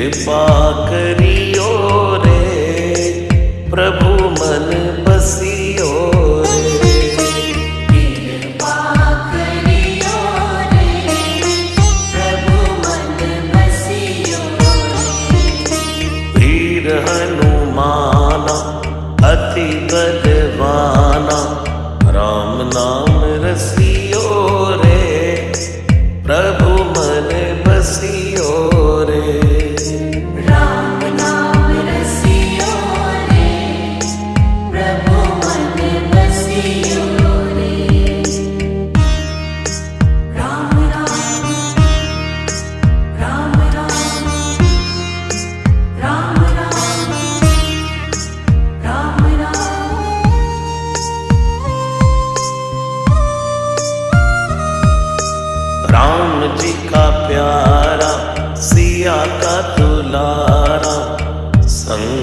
कृपा करियो रे प्रभु मन बसियो रे। कृपा करियो रे प्रभु मन बसियो रे। वीर हनुमाना अति बलवाना राम नाम रसियो रे प्रभु मन बसियो रे। राम नाम रसियो रे प्रभु मन बसियो रे। राम राम राम राम राम राम राम राम। राम जी का प्यारा सिया का दुलारा संग